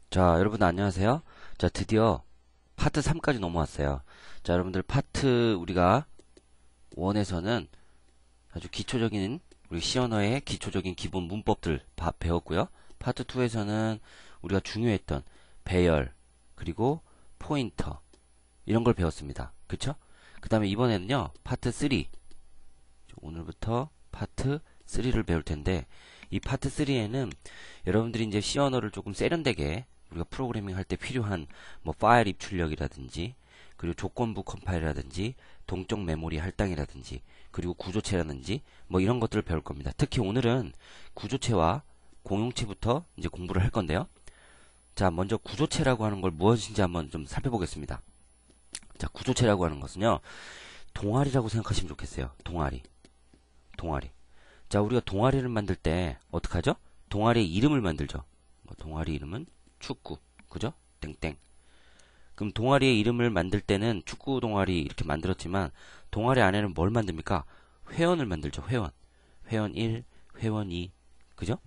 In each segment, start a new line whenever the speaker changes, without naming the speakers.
자, 여러분 안녕하세요. 자, 드디어 파트 3까지 넘어왔어요. 자, 여러분들 파트 우리가 1에서는 아주 기초적인 우리 C 언어의 기초적인 기본 문법들 배웠고요. 파트 2에서는 우리가 중요했던 배열 그리고 포인터 이런 걸 배웠습니다. 그쵸? 그 다음에 이번에는요. 파트 3 오늘부터 파트 3를 배울 텐데 이 파트 3에는 여러분들이 이제 C 언어를 조금 세련되게 우리가 프로그래밍 할 때 필요한 뭐 파일 입출력이라든지 그리고 조건부 컴파일이라든지 동적 메모리 할당이라든지 그리고 구조체라든지 뭐 이런 것들을 배울 겁니다. 특히 오늘은 구조체와 공용체부터 이제 공부를 할 건데요. 자, 먼저 구조체라고 하는 걸 무엇인지 한번 좀 살펴보겠습니다. 자, 구조체라고 하는 것은요. 동아리라고 생각하시면 좋겠어요. 동아리. 자, 우리가 동아리를 만들 때 어떡하죠? 동아리의 이름을 만들죠. 뭐 동아리 이름은 축구, 그죠? 땡땡. 그럼 동아리의 이름을 만들 때는 축구 동아리 이렇게 만들었지만 동아리 안에는 뭘 만듭니까? 회원을 만들죠. 회원. 회원 1, 회원 2, 그죠?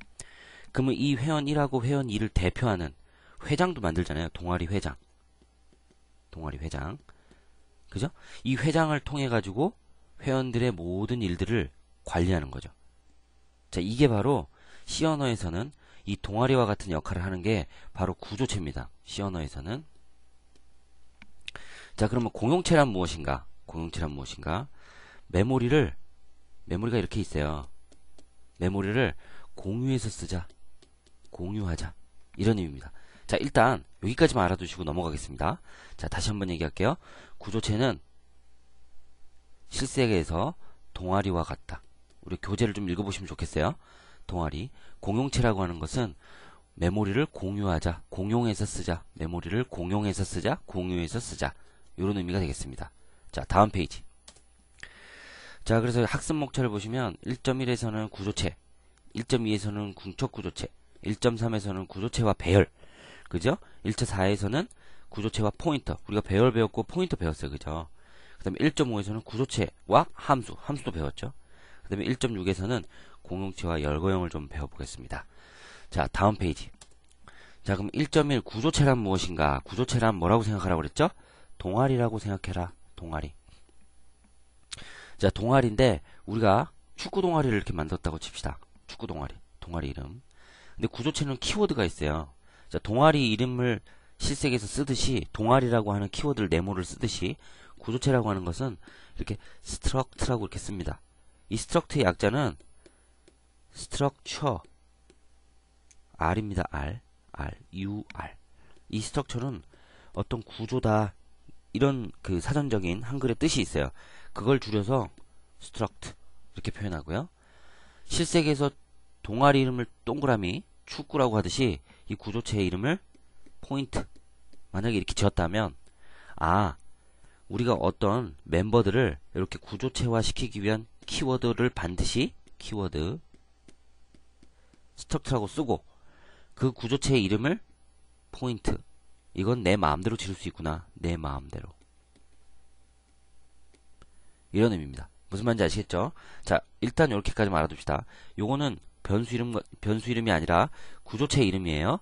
그러면 이 회원 1하고 회원 2를 대표하는 회장도 만들잖아요. 동아리 회장. 그죠? 이 회장을 통해 가지고 회원들의 모든 일들을 관리하는 거죠. 자, 이게 바로 C 언어에서는 이 동아리와 같은 역할을 하는 게 바로 구조체입니다. C 언어에서는. 자, 그러면 공용체란 무엇인가? 메모리가 이렇게 있어요. 메모리를 공유해서 쓰자. 공유하자. 이런 의미입니다. 자, 일단 여기까지만 알아두시고 넘어가겠습니다. 자, 다시 한번 얘기할게요. 구조체는 실생에서 동아리와 같다. 우리 교재를 좀 읽어보시면 좋겠어요. 동아리. 공용체라고 하는 것은 메모리를 공유하자, 공용해서 쓰자, 메모리를 공용해서 쓰자, 공유해서 쓰자. 이런 의미가 되겠습니다. 자, 다음 페이지. 자, 그래서 학습 목차를 보시면 1.1에서는 구조체, 1.2에서는 궁척 구조체, 1.3에서는 구조체와 배열, 그죠? 1.4에서는 구조체와 포인터. 우리가 배열 배웠고 포인터 배웠어요, 그죠? 그 다음에 1.5에서는 구조체와 함수도 배웠죠. 그 다음에 1.6에서는 공용체와 열거형을 좀 배워보겠습니다. 자, 다음 페이지. 자, 그럼 1.1 구조체란 무엇인가? 구조체란 뭐라고 생각하라고 그랬죠? 동아리라고 생각해라. 동아리. 자, 동아리인데 우리가 축구 동아리를 이렇게 만들었다고 칩시다. 축구 동아리. 동아리 이름. 근데 구조체는 키워드가 있어요. 자, 동아리 이름을 실생에서 쓰듯이 동아리라고 하는 키워드를 네모를 쓰듯이 구조체라고 하는 것은 이렇게 스트럭트라고 이렇게 씁니다. 이 스트럭트의 약자는 스트럭처 R입니다. R. 이 스트럭처는 어떤 구조다. 이런 그 사전적인 한글의 뜻이 있어요. 그걸 줄여서 스트럭트 이렇게 표현하고요. 실생에서 동아리 이름을 동그라미 축구라고 하듯이 이 구조체의 이름을 포인트 만약에 이렇게 지었다면 우리가 어떤 멤버들을 이렇게 구조체화 시키기 위한 키워드를 반드시 키워드 스트럭트라고 쓰고 그 구조체의 이름을 포인트. 이건 내 마음대로 지을 수 있구나. 내 마음대로. 이런 의미입니다. 무슨 말인지 아시겠죠? 자, 일단 이렇게까지만 알아둡시다. 요거는 변수 이름이 아니라 구조체 이름이에요.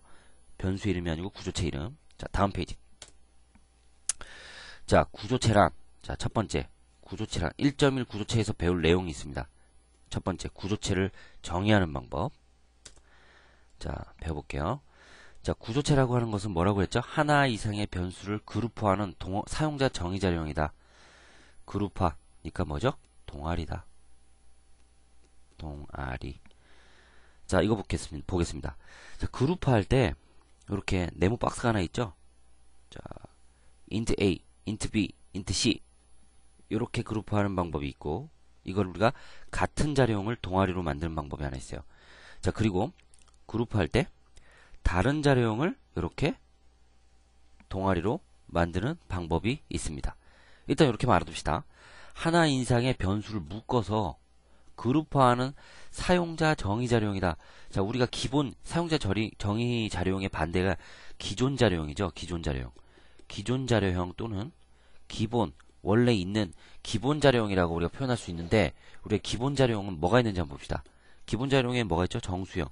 변수 이름이 아니고 구조체 이름. 자, 다음 페이지. 자, 구조체란, 자, 첫 번째, 구조체란 1.1 구조체에서 배울 내용이 있습니다. 첫 번째, 구조체를 정의하는 방법. 자, 배워볼게요. 자, 구조체라고 하는 것은 뭐라고 했죠? 하나 이상의 변수를 그룹화하는 사용자 정의 자료형이다. 그룹화니까 뭐죠? 동아리다. 동아리. 자, 이거 보겠습니다. 자, 그룹화할 때 이렇게 네모 박스가 하나 있죠? 자, int A, int B, int C 이렇게 그룹화하는 방법이 있고 이걸 우리가 같은 자료형을 동아리로 만드는 방법이 하나 있어요. 자, 그리고 그룹화할 때 다른 자료형을 이렇게 동아리로 만드는 방법이 있습니다. 일단 이렇게만 알아둡시다. 하나 이상의 변수를 묶어서 그룹화하는 사용자 정의 자료형이다. 자, 우리가 기본 사용자 정의 자료형의 반대가 기존 자료형이죠. 기존 자료형 또는 기본 원래 있는 기본 자료형이라고 우리가 표현할 수 있는데 우리의 기본 자료형은 뭐가 있는지 한번 봅시다. 기본 자료형에 뭐가 있죠? 정수형.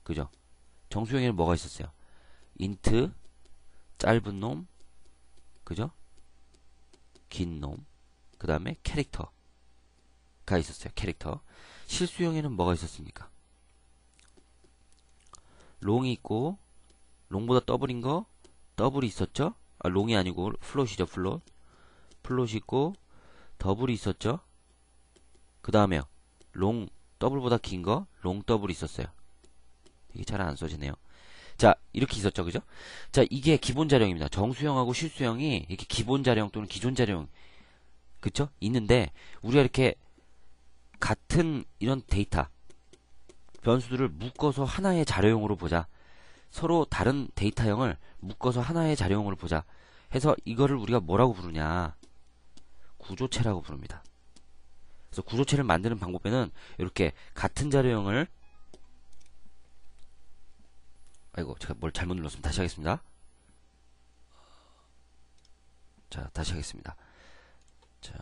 그죠? 정수형에는 뭐가 있었어요? 인트, 짧은 놈, 그죠? 긴 놈, 그 다음에 캐릭터가 있었어요. 캐릭터. 실수형에는 뭐가 있었습니까? 롱이 있고, 롱보다 더블인 거, 더블이 있었죠? 아, 롱이 아니고 플롯이죠, 플롯. 플롯이 있고, 더블이 있었죠? 그 다음에요. 롱, 더블보다 긴 거, 롱 더블이 있었어요. 이게 잘 안 써지네요. 자, 이렇게 있었죠, 그죠? 자, 이게 기본 자료형입니다. 정수형하고 실수형이 이렇게 기본 자료형 또는 기존 자료형, 그쵸? 있는데, 우리가 이렇게 같은 이런 데이터, 변수들을 묶어서 하나의 자료형으로 보자. 서로 다른 데이터형을 묶어서 하나의 자료형으로 보자. 해서 이거를 우리가 뭐라고 부르냐? 구조체라고 부릅니다. 그래서 구조체를 만드는 방법에는 이렇게 같은 자료형을 아이고 제가 뭘 잘못 눌렀습니다. 다시 하겠습니다. 자, 다시 하겠습니다. 자,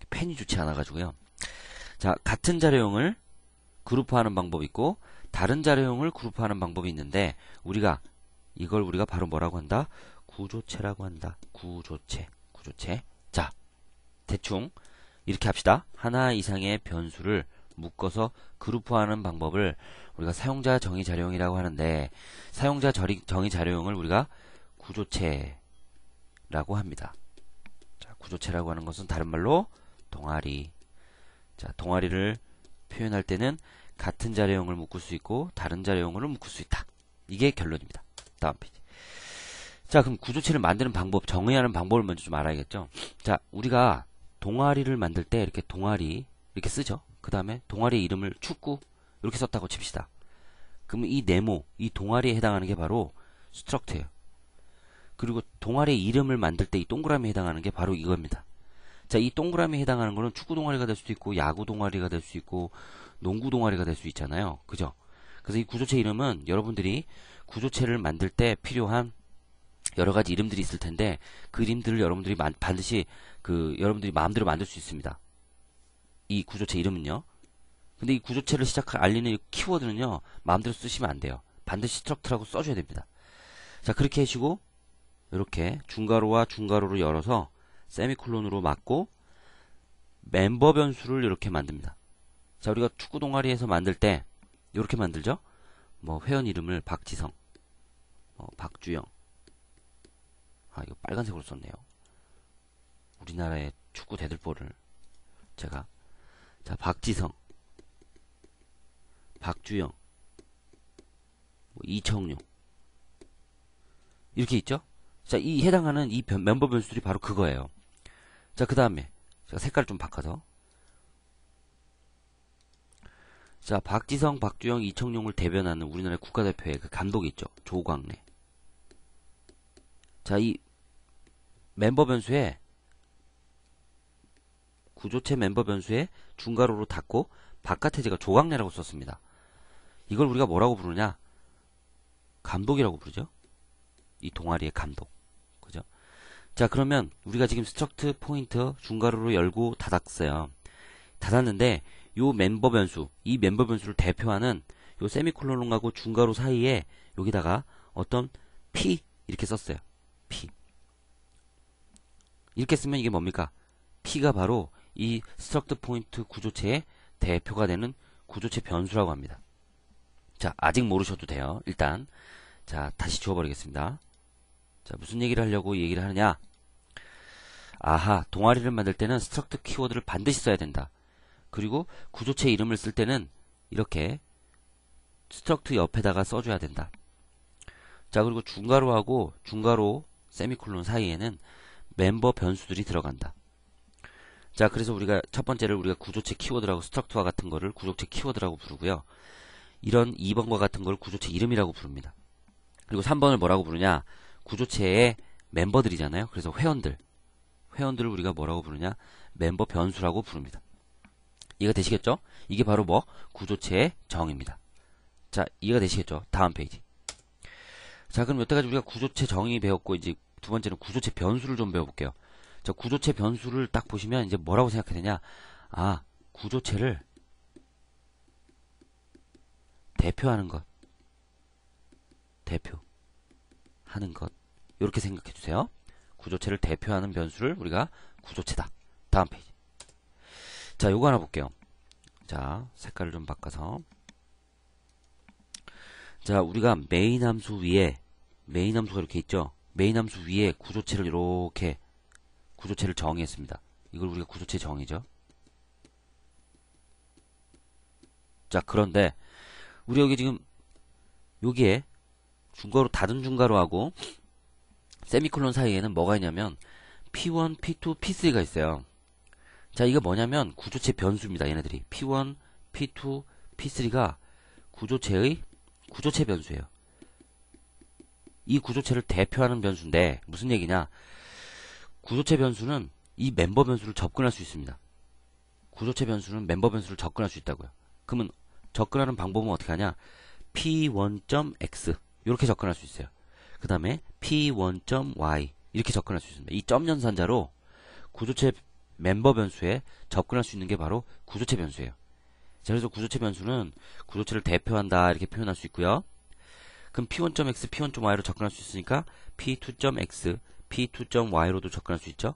펜이 좋지 않아 가지고요. 자, 같은 자료형을 그룹화하는 방법이 있고 다른 자료형을 그룹화하는 방법이 있는데 이걸 우리가 바로 뭐라고 한다? 구조체라고 한다. 구조체. 자, 대충 이렇게 합시다. 하나 이상의 변수를 묶어서 그룹화하는 방법을 우리가 사용자 정의 자료형이라고 하는데 사용자 정의 자료형을 우리가 구조체라고 합니다. 자, 구조체라고 하는 것은 다른 말로 동아리. 자, 동아리를 표현할 때는 같은 자료형을 묶을 수 있고 다른 자료형을 묶을 수 있다. 이게 결론입니다. 다음 페이지. 자, 그럼 구조체를 만드는 방법, 정의하는 방법을 먼저 좀 알아야겠죠. 자, 우리가 동아리를 만들 때 이렇게 동아리 이렇게 쓰죠. 그 다음에 동아리 이름을 축구 이렇게 썼다고 칩시다. 그러면 이 네모, 이 동아리에 해당하는 게 바로 스트럭트예요. 그리고 동아리 이름을 만들 때 이 동그라미에 해당하는 게 바로 이겁니다. 자, 이 동그라미에 해당하는 거는 축구 동아리가 될 수도 있고 야구 동아리가 될 수 있고 농구 동아리가 될 수 있잖아요. 그죠? 그래서 이 구조체 이름은 여러분들이 구조체를 만들 때 필요한 여러 가지 이름들이 있을 텐데 그 이름들을 여러분들이 반드시 여러분들이 마음대로 만들 수 있습니다. 이 구조체 이름은요. 근데 이 구조체를 알리는 이 키워드는요. 마음대로 쓰시면 안 돼요. 반드시 스트럭트라고 써줘야 됩니다. 자, 그렇게 하시고 이렇게 중괄호와 중괄호를 열어서 세미콜론으로 막고 멤버 변수를 이렇게 만듭니다. 자, 우리가 축구 동아리에서 만들 때 이렇게 만들죠. 뭐 회원 이름을 박지성, 박주영. 아, 이거 빨간색으로 썼네요. 우리나라의 축구 대들보를 제가 자, 박지성, 박주영, 이청용 이렇게 있죠. 자, 이 해당하는 이 멤버 변수들이 바로 그거예요. 자, 그 다음에 제가 색깔을 좀 바꿔서 자, 박지성, 박주영, 이청용을 대변하는 우리나라 국가대표의 그 감독이 있죠. 조광래. 자, 이 멤버 변수에 구조체 멤버 변수에 중괄호로 닫고 바깥에 제가 조광래라고 썼습니다. 이걸 우리가 뭐라고 부르냐? 감독이라고 부르죠. 이 동아리의 감독. 그죠? 자, 그러면 우리가 지금 스트럭트 포인트 중괄호로 열고 닫았어요. 닫았는데 요 멤버 변수, 이 멤버 변수를 대표하는 요 세미콜론하고 중괄호 사이에 여기다가 어떤 P 이렇게 썼어요. P. 이렇게 쓰면 이게 뭡니까? P가 바로 이 스트럭트 포인트 구조체의 대표가 되는 구조체 변수라고 합니다. 자, 아직 모르셔도 돼요. 일단 자, 다시 지워버리겠습니다. 자, 무슨 얘기를 하려고 이 얘기를 하느냐? 아하, 동아리를 만들 때는 스트럭트 키워드를 반드시 써야 된다. 그리고 구조체 이름을 쓸 때는 이렇게 스트럭트 옆에다가 써줘야 된다. 자, 그리고 중괄호하고 중괄호 세미콜론 사이에는 멤버 변수들이 들어간다. 자, 그래서 우리가 첫 번째를 우리가 구조체 키워드라고 스트럭트와 같은 거를 구조체 키워드라고 부르고요. 이런 2번과 같은 걸 구조체 이름이라고 부릅니다. 그리고 3번을 뭐라고 부르냐? 구조체의 멤버들이잖아요. 그래서 회원들을 우리가 뭐라고 부르냐? 멤버 변수라고 부릅니다. 이해가 되시겠죠? 이게 바로 뭐? 구조체의 정의입니다. 자, 이해가 되시겠죠? 다음 페이지. 자, 그럼 여태까지 우리가 구조체 정의 배웠고 이제 두 번째는 구조체 변수를 좀 배워볼게요. 자, 구조체 변수를 딱 보시면 이제 뭐라고 생각해야 되냐? 아, 구조체를 대표하는 것. 대표하는 것. 이렇게 생각해 주세요. 구조체를 대표하는 변수를 우리가 구조체다. 다음 페이지. 자, 요거 하나 볼게요. 자, 색깔을 좀 바꿔서. 자, 우리가 메인 함수 위에, 메인 함수가 이렇게 있죠? 메인 함수 위에 구조체를 이렇게, 구조체를 정의했습니다. 이걸 우리가 구조체 정의죠. 자, 그런데, 우리 여기 지금, 여기에, 중괄호, 닫은 중괄호 하고, 세미콜론 사이에는 뭐가 있냐면, P1, P2, P3가 있어요. 자, 이거 뭐냐면, 구조체 변수입니다, 얘네들이. P1, P2, P3가 구조체의 구조체 변수예요. 이 구조체를 대표하는 변수인데 무슨 얘기냐? 구조체 변수는 이 멤버 변수를 접근할 수 있습니다. 구조체 변수는 멤버 변수를 접근할 수 있다고요. 그러면 접근하는 방법은 어떻게 하냐? P1.x 이렇게 접근할 수 있어요. 그 다음에 P1.y 이렇게 접근할 수 있습니다. 이 점 연산자로 구조체 멤버 변수에 접근할 수 있는 게 바로 구조체 변수예요. 자, 그래서 구조체 변수는 구조체를 대표한다 이렇게 표현할 수 있고요. 그럼 P1.x, P1.y로 접근할 수 있으니까 P2.x, P2.y로도 접근할 수 있죠.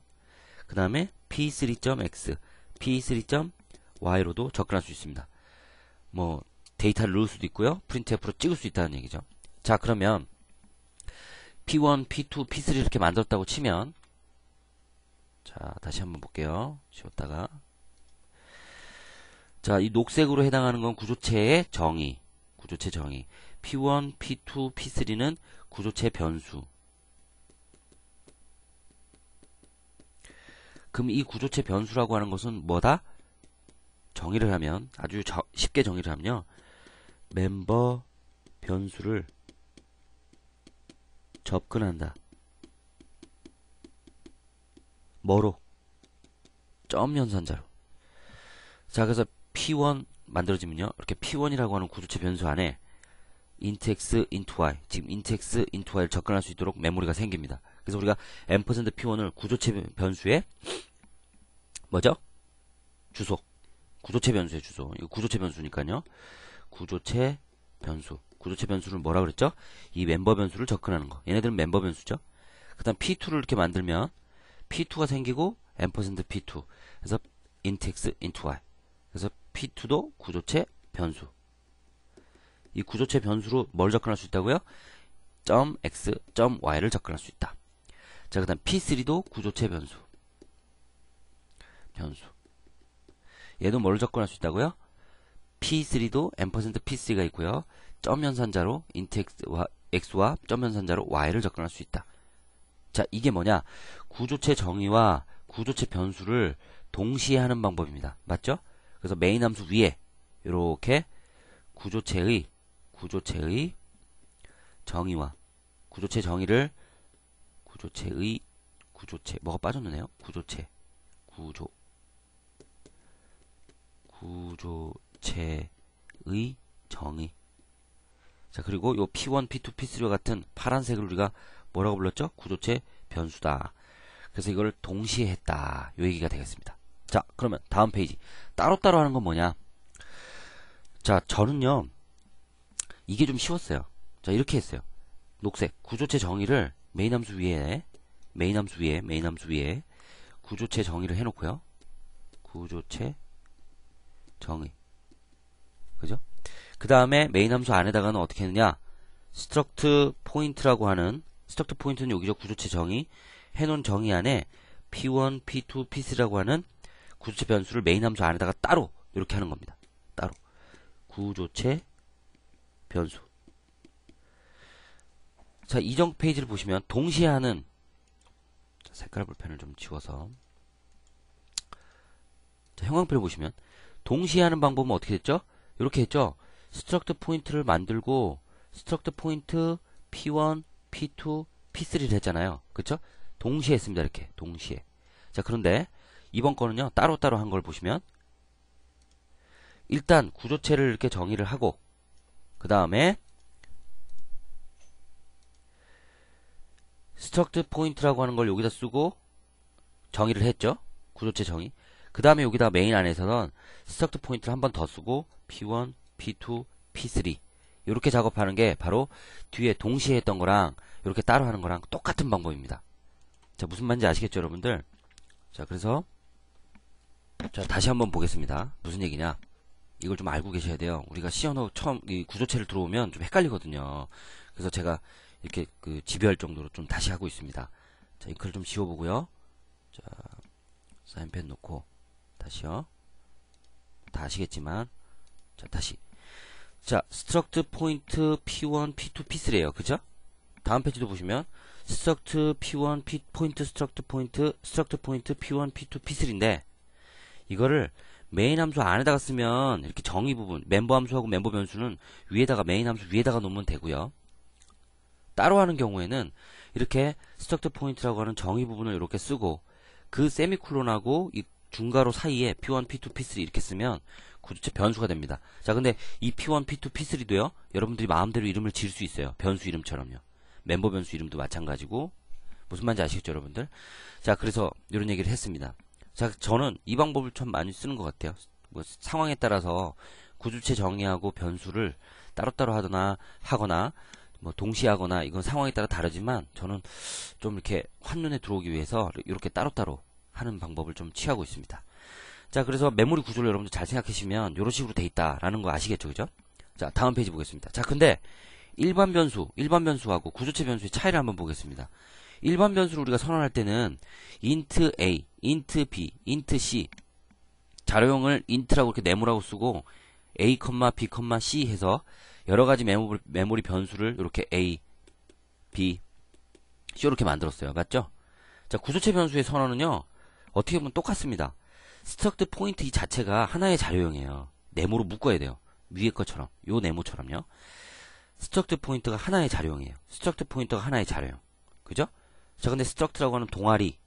그 다음에 P3.x, P3.y로도 접근할 수 있습니다. 뭐 데이터를 넣을 수도 있고요. 프린트F로 찍을 수 있다는 얘기죠. 자, 그러면 P1, P2, P3 이렇게 만들었다고 치면 자, 다시 한번 볼게요. 쉬었다가 자, 이 녹색으로 해당하는 건 구조체의 정의. 구조체 정의. P1, P2, P3는 구조체 변수. 그럼 이 구조체 변수라고 하는 것은 뭐다? 정의를 하면, 아주 쉽게 정의를 하면요. 멤버 변수를 접근한다. 뭐로? 점 연산자로. 자, 그래서 P1 만들어지면요. 이렇게 P1이라고 하는 구조체 변수 안에 int x, int y, 지금 int x, int y를 접근할 수 있도록 메모리가 생깁니다. 그래서 우리가 %P1을 구조체 변수에 뭐죠? 주소. 구조체 변수의 주소. 이거 구조체 변수니까요. 구조체 변수. 구조체 변수를 뭐라 그랬죠? 이 멤버 변수를 접근하는 거. 얘네들은 멤버 변수죠. 그 다음 P2를 이렇게 만들면 P2가 생기고 %P2. 그래서 int x, int y. 그래서 P2도 구조체 변수. 이 구조체 변수로 뭘 접근할 수 있다고요? .x, .y를 접근할 수 있다. 자, 그 다음 P3도 구조체 변수. 얘도 뭘 접근할 수 있다고요? P3도 %P3가 있고요. 점 연산자로 int x와 점 연산자로 y를 접근할 수 있다. 자, 이게 뭐냐? 구조체 정의와 구조체 변수를 동시에 하는 방법입니다. 맞죠? 그래서 메인 함수 위에 이렇게 구조체의 정의와 구조체 정의를 구조체 뭐가 빠졌네요. 구조체의 정의. 자, 그리고 요 P1, P2, P3와 같은 파란색을 우리가 뭐라고 불렀죠? 구조체 변수다. 그래서 이걸 동시에 했다. 요 얘기가 되겠습니다. 자, 그러면 다음 페이지. 따로따로 하는 건 뭐냐? 자, 저는요. 이게 좀 쉬웠어요. 자, 이렇게 했어요. 녹색 구조체 정의를 메인 함수 위에 구조체 정의를 해놓고요. 구조체 정의. 그죠? 그 다음에 메인 함수 안에다가는 어떻게 했느냐? struct point라고 하는 struct point는 여기죠. 구조체 정의. 해놓은 정의 안에 P1, P2, P3라고 하는 구조체 변수를 메인 함수 안에다가 따로 이렇게 하는 겁니다. 따로. 구조체 변수. 자, 이전 페이지를 보시면 동시에 하는 색깔 볼펜을 좀 지워서 자, 형광펜을 보시면 동시에 하는 방법은 어떻게 됐죠? 이렇게 했죠? struct 포인트를 만들고 struct 포인트 P1, P2, P3를 했잖아요. 그쵸? 동시에 했습니다. 이렇게 동시에. 자, 그런데 이번 거는요. 따로따로 한 걸 보시면 일단 구조체를 이렇게 정의를 하고 그 다음에 struct 포인트라고 하는 걸 여기다 쓰고 정의를 했죠. 구조체 정의. 그 다음에 여기다 메인 안에서는 struct 포인트를 한 번 더 쓰고 P1, P2, P3 이렇게 작업하는 게 바로 뒤에 동시에 했던 거랑 이렇게 따로 하는 거랑 똑같은 방법입니다. 자, 무슨 말인지 아시겠죠, 여러분들? 자, 그래서 자, 다시 한번 보겠습니다. 무슨 얘기냐? 이걸 좀 알고 계셔야 돼요. 우리가 시언어 처음 이 구조체를 들어오면 좀 헷갈리거든요. 그래서 제가 이렇게 그 지배할 정도로 좀 다시 하고 있습니다. 자, 잉크를 좀 지워보고요. 자, 사인펜 놓고 다시요. 다 아시겠지만, 자, 다시. 자, struct 포인트 p1, p2, p3예요. 그죠? 다음 페이지도 보시면 struct p1, 포인트 struct 포인트 p1, p2, p3인데 이거를 메인 함수 안에다가 쓰면 이렇게 정의 부분, 멤버 함수하고 멤버 변수는 위에다가 메인 함수 위에다가 놓으면 되고요. 따로 하는 경우에는 이렇게 struct 포인트라고 하는 정의 부분을 이렇게 쓰고 그 세미콜론하고 이 중괄호 사이에 p1, p2, p3 이렇게 쓰면 구조체 변수가 됩니다. 자, 근데 이 p1, p2, p3도요. 여러분들이 마음대로 이름을 지을 수 있어요. 변수 이름처럼요. 멤버 변수 이름도 마찬가지고. 무슨 말인지 아시겠죠, 여러분들? 자, 그래서 이런 얘기를 했습니다. 자, 저는 이 방법을 참 많이 쓰는 것 같아요. 뭐 상황에 따라서 구조체 정의하고 변수를 따로따로 하거나 뭐 동시에 하거나 이건 상황에 따라 다르지만 저는 좀 이렇게 한눈에 들어오기 위해서 이렇게 따로따로 하는 방법을 좀 취하고 있습니다. 자, 그래서 메모리 구조를 여러분들 잘 생각하시면 이런 식으로 돼 있다라는 거 아시겠죠, 그죠? 자, 다음 페이지 보겠습니다. 자, 근데 일반 변수하고 구조체 변수의 차이를 한번 보겠습니다. 일반 변수를 우리가 선언할 때는 int a, int b, int c 자료형을 int라고 이렇게 네모라고 쓰고 a, b, c 해서 여러 가지 메모리 변수를 이렇게 a, b, c 이렇게 만들었어요. 맞죠? 자, 구조체 변수의 선언은요. 어떻게 보면 똑같습니다. struct 포인트 이 자체가 하나의 자료형이에요. 네모로 묶어야 돼요. 위에 것처럼. 요 네모처럼요. struct 포인트가 하나의 자료형이에요. struct 포인트가 하나의 자료형. 그죠? 자, 근데 struct라고 하는 동아리,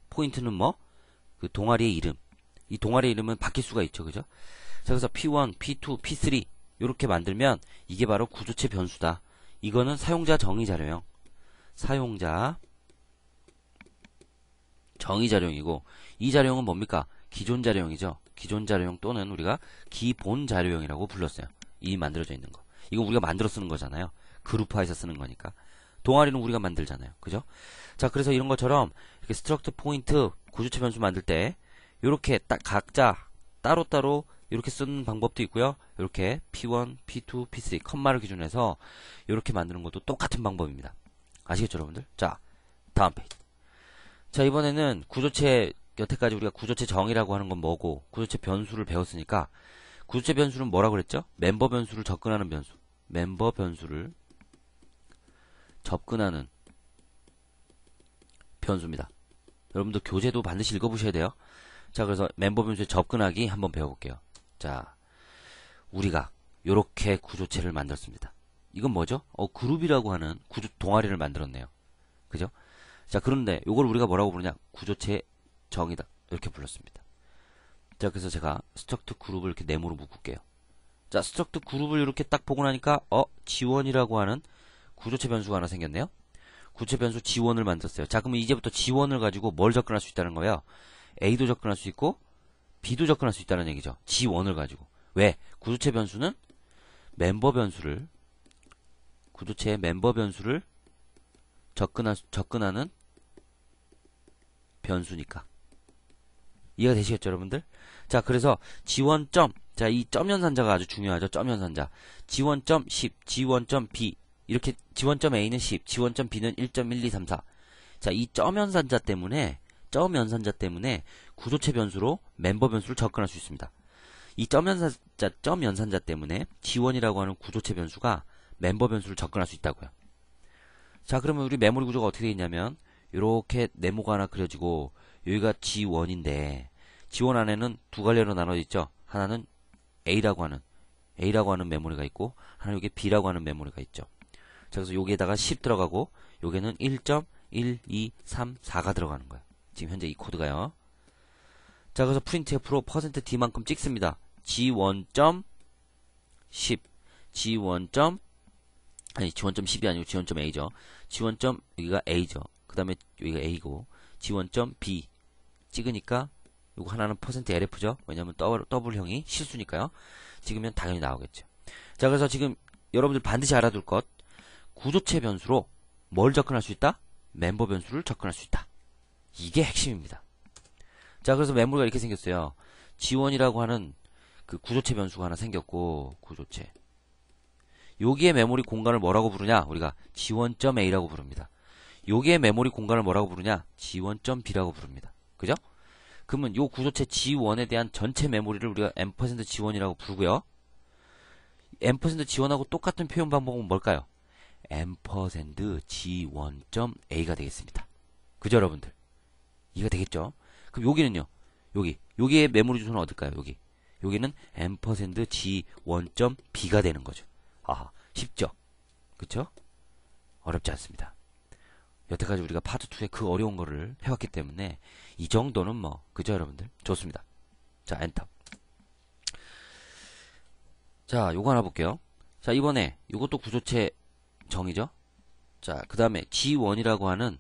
포인트는 뭐? 그 동아리의 이름. 이 동아리의 이름은 바뀔 수가 있죠. 그죠? 자, 그래서 p1, p2, p3 이렇게 만들면 이게 바로 구조체 변수다. 이거는 사용자 정의 자료형. 사용자 정의 자료형이고 이 자료형은 뭡니까? 기존 자료형이죠. 기존 자료형 또는 우리가 기본 자료형이라고 불렀어요. 이 만들어져 있는 거. 이거 우리가 만들어 쓰는 거잖아요. 그룹화해서 쓰는 거니까. 동아리는 우리가 만들잖아요. 그죠? 자, 그래서 이런 것처럼 이렇게 struct 포인트 구조체 변수 만들 때 이렇게 딱 각자 따로따로 이렇게 쓰는 방법도 있고요. 이렇게 p1, p2, p3 컴마를 기준해서 이렇게 만드는 것도 똑같은 방법입니다. 아시겠죠, 여러분들? 자, 다음 페이지. 자, 이번에는 구조체 여태까지 우리가 구조체 정의라고 하는 건 뭐고 구조체 변수를 배웠으니까 구조체 변수는 뭐라고 그랬죠? 멤버 변수를 접근하는 변수. 멤버 변수를 접근하는 변수입니다. 여러분들 교재도 반드시 읽어보셔야 돼요. 자, 그래서 멤버 변수에 접근하기 한번 배워볼게요. 자, 우리가 요렇게 구조체를 만들었습니다. 이건 뭐죠? 그룹이라고 하는 구조 동아리를 만들었네요. 그죠? 자, 그런데 요걸 우리가 뭐라고 부르냐? 구조체 정의다. 이렇게 불렀습니다. 자, 그래서 제가 struct 그룹을 이렇게 네모로 묶을게요. 자, struct 그룹을 이렇게 딱 보고 나니까 지원이라고 하는 구조체 변수가 하나 생겼네요. 구조체 변수 지원을 만들었어요. 자, 그러면 이제부터 지원을 가지고 뭘 접근할 수 있다는 거예요? A도 접근할 수 있고 B도 접근할 수 있다는 얘기죠. 지원을 가지고. 왜? 구조체 변수는 멤버 변수를 구조체의 멤버 변수를 접근하는 변수니까. 이해가 되시겠죠, 여러분들? 자, 그래서 지원점, 자, 이 점 연산자가 아주 중요하죠. 점 연산자. 지원점 10, 지원점 B. 이렇게 지원점 A는 10, 지원점 B는 1.1234. 자, 이 점 연산자 때문에 구조체 변수로 멤버 변수를 접근할 수 있습니다. 이 점 연산자 때문에 지원이라고 하는 구조체 변수가 멤버 변수를 접근할 수 있다고요. 자, 그러면 우리 메모리 구조가 어떻게 되어 있냐면 이렇게 네모가 하나 그려지고 여기가 G1인데 G1 안에는 두 갈래로 나눠져 있죠. 하나는 A라고 하는 메모리가 있고 하나는 여기 B라고 하는 메모리가 있죠. 자, 그래서 여기에다가 10 들어가고 여기는 1.1234가 들어가는 거예요. 지금 현재 이 코드가요. 자, 그래서 printf로 %d만큼 찍습니다. G1.10 G1.10이 아니고 G1.A죠. G1. 여기가 A죠. 그 다음에 여기가 A고 G1.B 찍으니까 이거 하나는 %LF죠. 왜냐면 더블형이 실수니까요. 찍으면 당연히 나오겠죠. 자, 그래서 지금 여러분들 반드시 알아둘 것. 구조체 변수로 뭘 접근할 수 있다? 멤버 변수를 접근할 수 있다. 이게 핵심입니다. 자, 그래서 메모리가 이렇게 생겼어요. G1이라고 하는 그 구조체 변수가 하나 생겼고, 구조체. 여기에 메모리 공간을 뭐라고 부르냐? 우리가 G1.a라고 부릅니다. 여기에 메모리 공간을 뭐라고 부르냐? G1.b라고 부릅니다. 그죠? 그러면 요 구조체 G1에 대한 전체 메모리를 우리가 %G1이라고 부르고요. %G1하고 똑같은 표현 방법은 뭘까요? %G1.a가 되겠습니다. 그죠, 여러분들? 이가 되겠죠? 그럼 여기는요? 여기의 메모리 주소는 어딜까요? 여기는 %G1.b가 되는 거죠. 아하, 쉽죠? 그쵸? 어렵지 않습니다. 여태까지 우리가 파트 2에 그 어려운 거를 해왔기 때문에 이 정도는 뭐, 그죠, 여러분들? 좋습니다. 자, 엔터. 자, 요거 하나 볼게요. 자, 이번에 요것도 구조체 정의죠? 자, 그 다음에 G1이라고 하는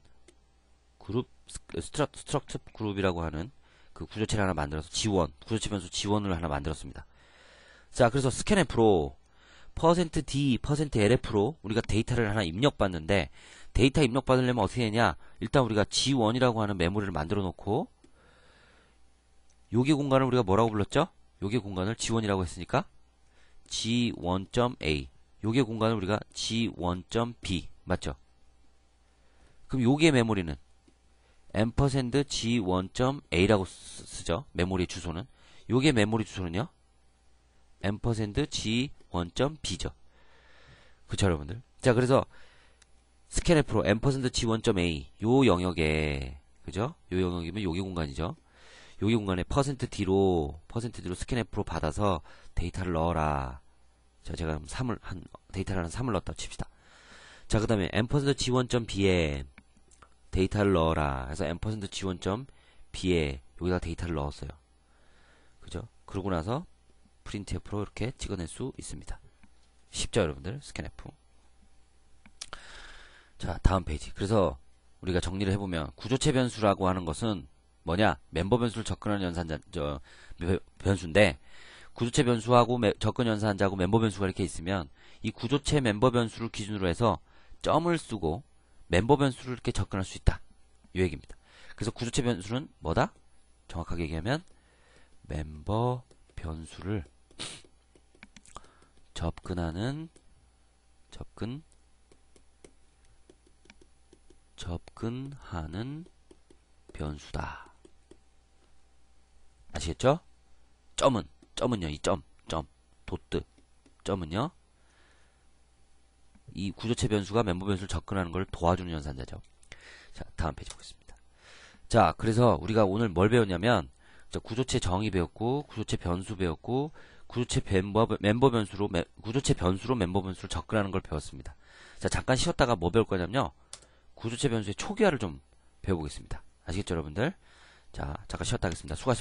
그룹, 스트럭처 그룹이라고 하는 그 구조체를 하나 만들어서 G1, 구조체 변수 G1을 하나 만들었습니다. 자, 그래서 스캔F로 %D, %LF로 우리가 데이터를 하나 입력받는데, 데이터 입력받으려면 어떻게 되냐? 일단 우리가 G1이라고 하는 메모리를 만들어 놓고, 요게 공간을 우리가 뭐라고 불렀죠? 요게 공간을 G1이라고 했으니까 G1.a, 요게 공간을 우리가 G1.b, 맞죠? 그럼 요게 메모리는 %G1.a라고 쓰죠. 메모리 주소는. 요게 메모리 주소는요? %G1.b죠. 그쵸, 여러분들? 자, 그래서 스캔F로 %G1.a 요 영역에, 그죠? 요 영역이면 요게 공간이죠. 요게 공간에 %D로 스캔F로 받아서 데이터를 넣어라. 자, 제가 데이터를 한 3을 넣었다 칩시다. 자, 그 다음에 %G1.b에 데이터를 넣어라. 그래서 %G1.b에 여기다 데이터를 넣었어요. 그죠? 그러고 나서 printf로 이렇게 찍어낼 수 있습니다. 쉽죠, 여러분들? 스캔F. 자, 다음 페이지. 그래서 우리가 정리를 해보면 구조체 변수라고 하는 것은 뭐냐? 멤버 변수를 접근하는 변수인데, 구조체 변수하고 접근 연산자하고 멤버 변수가 이렇게 있으면 이 구조체 멤버 변수를 기준으로 해서 점을 쓰고 멤버 변수를 이렇게 접근할 수 있다. 이 얘기입니다. 그래서 구조체 변수는 뭐다? 정확하게 얘기하면 멤버 변수를 접근하는 변수다. 아시겠죠? 점은요, 이 도트. 점은요, 이 구조체 변수가 멤버 변수를 접근하는 걸 도와주는 연산자죠. 자, 다음 페이지 보겠습니다. 자, 그래서 우리가 오늘 뭘 배웠냐면, 구조체 정의 배웠고, 구조체 변수 배웠고, 구조체 변수로 멤버 변수를 접근하는 걸 배웠습니다. 자, 잠깐 쉬었다가 뭐 배울 거냐면요, 구조체 변수의 초기화를 좀 배워보겠습니다. 아시겠죠, 여러분들? 자, 잠깐 쉬었다 하겠습니다. 수고하셨습니다.